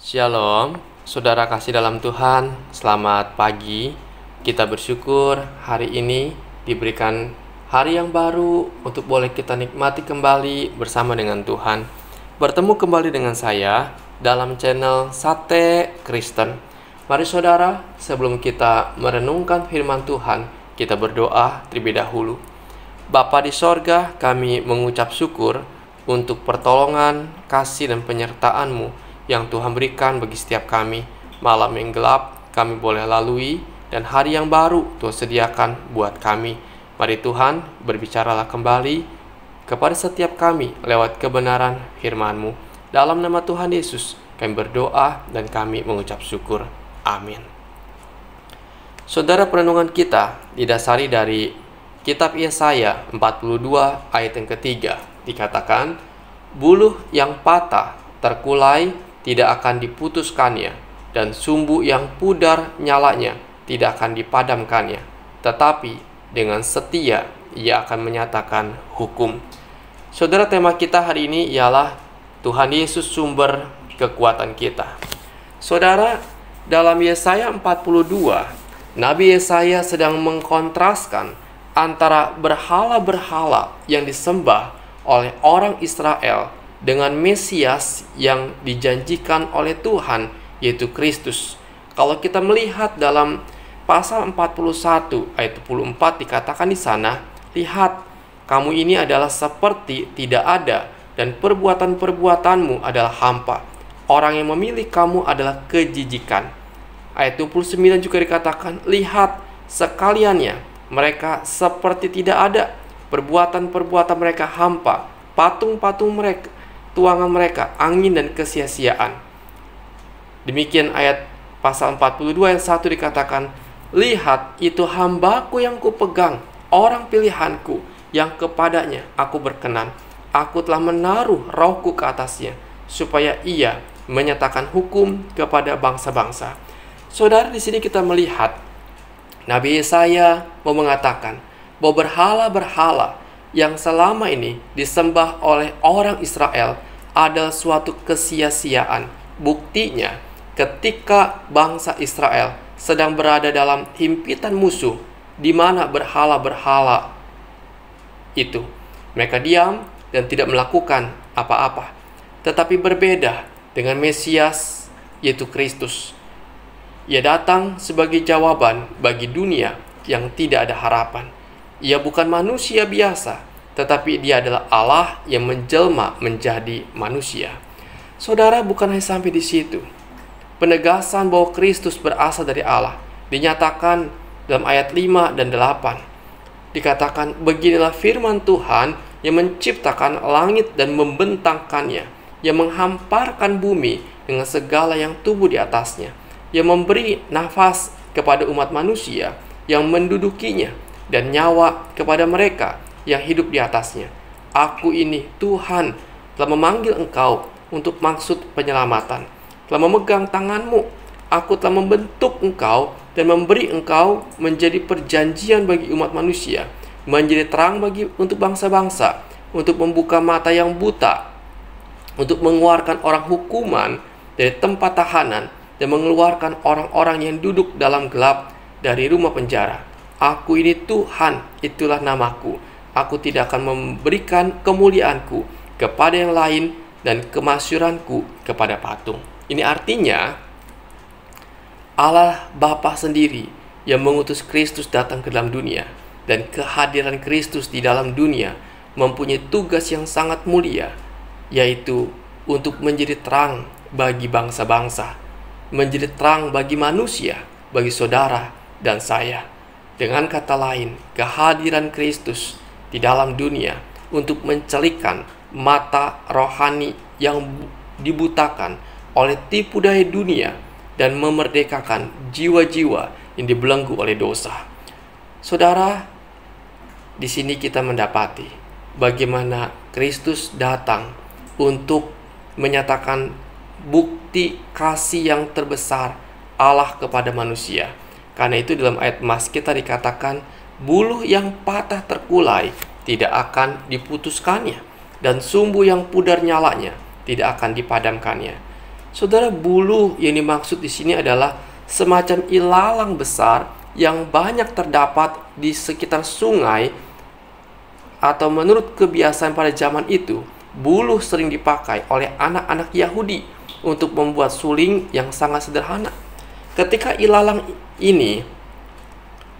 Shalom, saudara kasih dalam Tuhan, selamat pagi. Kita bersyukur hari ini diberikan hari yang baru untuk boleh kita nikmati kembali bersama dengan Tuhan. Bertemu kembali dengan saya dalam channel Sate Kristen. Mari saudara, sebelum kita merenungkan firman Tuhan, kita berdoa terlebih dahulu. Bapa di sorga, kami mengucap syukur untuk pertolongan, kasih dan penyertaan-Mu yang Tuhan berikan bagi setiap kami. Malam yang gelap kami boleh lalui, dan hari yang baru Tuhan sediakan buat kami. Mari Tuhan berbicaralah kembali kepada setiap kami lewat kebenaran firman-Mu. Dalam nama Tuhan Yesus kami berdoa dan kami mengucap syukur. Amin. Saudara, perenungan kita didasari dari kitab Yesaya 42 ayat yang ketiga. Dikatakan, buluh yang patah terkulai tidak akan diputuskannya, dan sumbu yang pudar nyalanya tidak akan dipadamkannya. Tetapi dengan setia ia akan menyatakan hukum. Saudara, tema kita hari ini ialah Tuhan Yesus sumber kekuatan kita. Saudara, dalam Yesaya 42, Nabi Yesaya sedang mengkontraskan antara berhala-berhala yang disembah oleh orang Israel dengan Mesias yang dijanjikan oleh Tuhan, yaitu Kristus. Kalau kita melihat dalam pasal 41 ayat 24 dikatakan di sana, lihat, kamu ini adalah seperti tidak ada, dan perbuatan-perbuatanmu adalah hampa. Orang yang memilih kamu adalah kejijikan. Ayat 29 juga dikatakan, lihat, sekaliannya mereka seperti tidak ada, perbuatan-perbuatan mereka hampa, patung-patung mereka, tuangan mereka, angin dan kesia-siaan. Demikian ayat pasal 42 ayat 1 dikatakan, lihat, itu hambaku yang kupegang, orang pilihanku, yang kepadanya aku berkenan. Aku telah menaruh rohku ke atasnya, supaya ia menyatakan hukum kepada bangsa-bangsa. Saudara, di sini kita melihat Nabi Yesaya mau mengatakan bahwa berhala-berhala yang selama ini disembah oleh orang Israel adalah suatu kesia-siaan. Buktinya, ketika bangsa Israel sedang berada dalam himpitan musuh, di mana berhala-berhala itu, mereka diam dan tidak melakukan apa-apa. Tetapi berbeda dengan Mesias, yaitu Kristus. Ia datang sebagai jawaban bagi dunia yang tidak ada harapan. Ia bukan manusia biasa, tetapi dia adalah Allah yang menjelma menjadi manusia. Saudara, bukan hanya sampai di situ. Penegasan bahwa Kristus berasal dari Allah dinyatakan dalam ayat 5 dan 8. Dikatakan, beginilah firman Tuhan yang menciptakan langit dan membentangkannya, yang menghamparkan bumi dengan segala yang tumbuh di atasnya, yang memberi nafas kepada umat manusia yang mendudukinya, dan nyawa kepada mereka yang hidup di atasnya. Aku ini, Tuhan, telah memanggil engkau untuk maksud penyelamatan, telah memegang tanganmu. Aku telah membentuk engkau dan memberi engkau menjadi perjanjian bagi umat manusia, menjadi terang untuk bangsa-bangsa, untuk membuka mata yang buta, untuk mengeluarkan orang hukuman dari tempat tahanan, dan mengeluarkan orang-orang yang duduk dalam gelap dari rumah penjara. Aku ini Tuhan, itulah namaku. Aku tidak akan memberikan kemuliaanku kepada yang lain dan kemasyuranku kepada patung. Ini artinya Allah Bapa sendiri yang mengutus Kristus datang ke dalam dunia, dan kehadiran Kristus di dalam dunia mempunyai tugas yang sangat mulia, yaitu untuk menjadi terang bagi bangsa-bangsa, menjadi terang bagi manusia, bagi saudara dan saya. Dengan kata lain, kehadiran Kristus di dalam dunia untuk mencelikan mata rohani yang dibutakan oleh tipu daya dunia dan memerdekakan jiwa-jiwa yang dibelenggu oleh dosa. Saudara, di sini kita mendapati bagaimana Kristus datang untuk menyatakan bukti kasih yang terbesar Allah kepada manusia. Karena itu dalam ayat emas kita dikatakan, buluh yang patah terkulai tidak akan diputuskannya, dan sumbu yang pudar nyalanya tidak akan dipadamkannya. Saudara, buluh yang dimaksud di sini adalah semacam ilalang besar yang banyak terdapat di sekitar sungai, atau menurut kebiasaan pada zaman itu, buluh sering dipakai oleh anak-anak Yahudi untuk membuat suling yang sangat sederhana. Ketika ilalang ini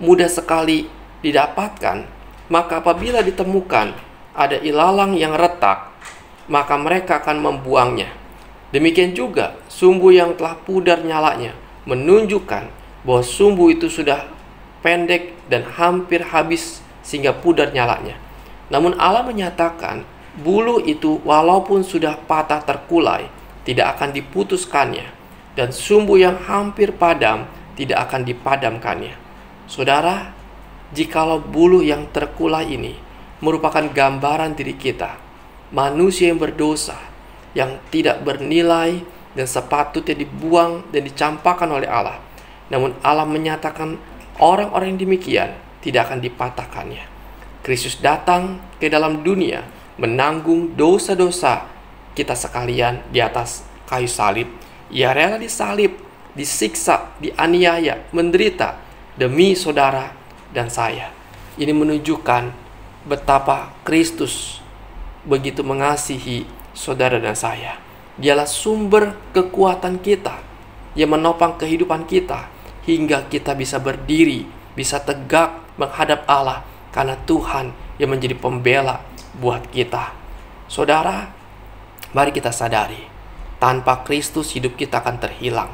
mudah sekali didapatkan, maka apabila ditemukan ada ilalang yang retak, maka mereka akan membuangnya. Demikian juga sumbu yang telah pudar nyalanya menunjukkan bahwa sumbu itu sudah pendek dan hampir habis sehingga pudar nyalanya. Namun Allah menyatakan buluh itu walaupun sudah patah terkulai tidak akan diputuskannya, dan sumbu yang hampir padam tidak akan dipadamkannya. Saudara, jikalau buluh yang terkulai ini merupakan gambaran diri kita, manusia yang berdosa, yang tidak bernilai dan sepatutnya dibuang dan dicampakkan oleh Allah, namun Allah menyatakan orang-orang yang demikian tidak akan dipatahkannya. Kristus datang ke dalam dunia menanggung dosa-dosa kita sekalian di atas kayu salib. Ia rela disalib, disiksa, dianiaya, menderita demi saudara dan saya. Ini menunjukkan betapa Kristus begitu mengasihi saudara dan saya. Dialah sumber kekuatan kita yang menopang kehidupan kita hingga kita bisa berdiri, bisa tegak menghadap Allah, karena Tuhan yang menjadi pembela buat kita. Saudara, mari kita sadari, tanpa Kristus hidup kita akan terhilang.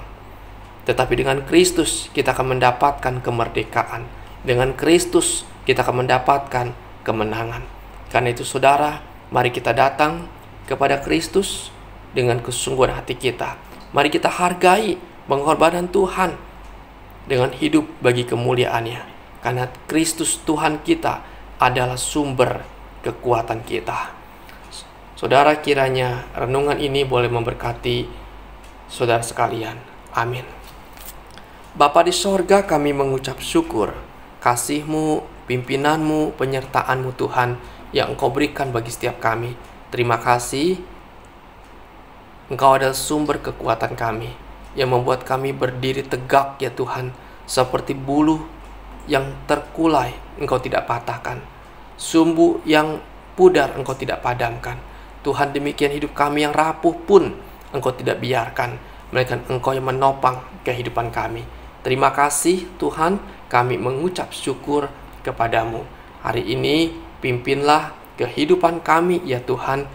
Tetapi dengan Kristus kita akan mendapatkan kemerdekaan. Dengan Kristus kita akan mendapatkan kemenangan. Karena itu saudara, mari kita datang kepada Kristus dengan kesungguhan hati kita. Mari kita hargai pengorbanan Tuhan dengan hidup bagi kemuliaannya. Karena Kristus Tuhan kita adalah sumber kekuatan kita. Saudara, kiranya renungan ini boleh memberkati saudara sekalian. Amin. Bapa di sorga, kami mengucap syukur kasih-Mu, pimpinan-Mu, penyertaan-Mu Tuhan yang Engkau berikan bagi setiap kami. Terima kasih, Engkau adalah sumber kekuatan kami yang membuat kami berdiri tegak ya Tuhan. Seperti buluh yang terkulai Engkau tidak patahkan, sumbu yang pudar Engkau tidak padamkan. Tuhan, demikian hidup kami yang rapuh pun Engkau tidak biarkan, melainkan Engkau yang menopang kehidupan kami. Terima kasih Tuhan, kami mengucap syukur kepadamu. Hari ini pimpinlah kehidupan kami ya Tuhan.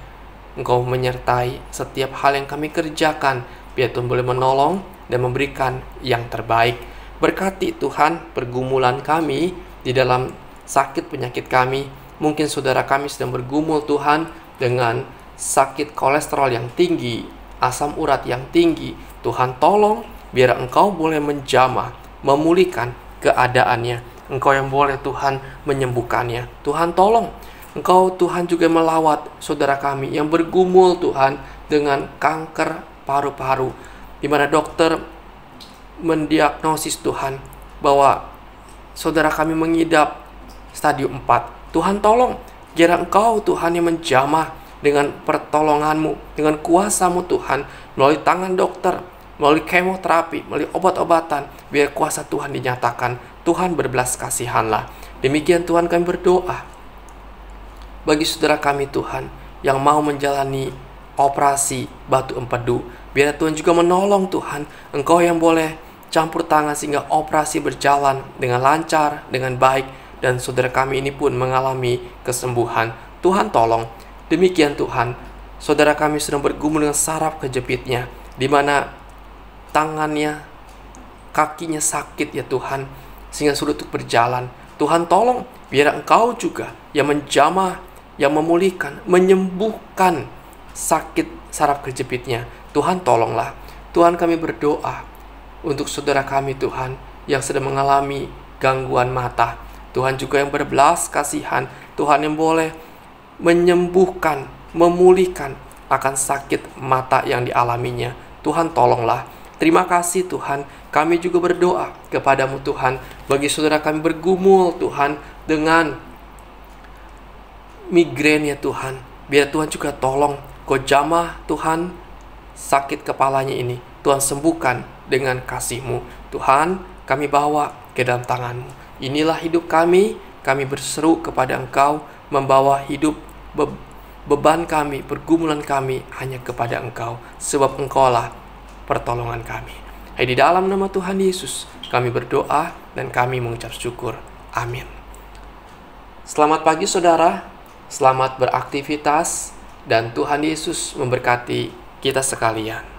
Engkau menyertai setiap hal yang kami kerjakan, biar Tuhan boleh menolong dan memberikan yang terbaik. Berkati Tuhan pergumulan kami di dalam sakit penyakit kami. Mungkin saudara kami sedang bergumul Tuhan dengan sakit kolesterol yang tinggi, asam urat yang tinggi. Tuhan tolong biar Engkau boleh menjamah, memulihkan keadaannya. Engkau yang boleh Tuhan menyembuhkannya. Tuhan tolong Engkau Tuhan juga melawat saudara kami yang bergumul Tuhan dengan kanker paru-paru, di mana dokter mendiagnosis Tuhan bahwa saudara kami mengidap stadium 4. Tuhan tolong, biar Engkau Tuhan yang menjamah dengan pertolongan-Mu, dengan kuasa-Mu Tuhan, melalui tangan dokter, melalui kemoterapi, melalui obat-obatan, biar kuasa Tuhan dinyatakan. Tuhan berbelas kasihanlah. Demikian Tuhan kami berdoa bagi saudara kami Tuhan yang mau menjalani operasi batu empedu. Biar Tuhan juga menolong Tuhan. Engkau yang boleh campur tangan sehingga operasi berjalan dengan lancar, dengan baik, dan saudara kami ini pun mengalami kesembuhan. Tuhan tolong. Demikian Tuhan, saudara kami sedang bergumul dengan saraf kejepitnya, di mana tangannya, kakinya sakit ya Tuhan, sehingga sulit untuk berjalan. Tuhan tolong, biar Engkau juga yang menjamah, yang memulihkan, menyembuhkan sakit saraf kejepitnya. Tuhan tolonglah. Tuhan, kami berdoa untuk saudara kami Tuhan yang sedang mengalami gangguan mata. Tuhan juga yang berbelas kasihan. Tuhan yang boleh menyembuhkan, memulihkan akan sakit mata yang dialaminya. Tuhan tolonglah. Terima kasih Tuhan. Kami juga berdoa kepadamu Tuhan, bagi saudara kami bergumul Tuhan dengan migrain ya Tuhan. Biar Tuhan juga tolong, Kau jamah Tuhan sakit kepalanya ini, Tuhan sembuhkan dengan kasih-Mu. Tuhan, kami bawa ke dalam tangan-Mu. Inilah hidup kami berseru kepada Engkau, membawa hidup beban kami, pergumulan kami hanya kepada Engkau, sebab Engkaulah pertolongan kami. Di dalam nama Tuhan Yesus, kami berdoa dan kami mengucap syukur. Amin. Selamat pagi saudara, selamat beraktivitas, dan Tuhan Yesus memberkati kita sekalian.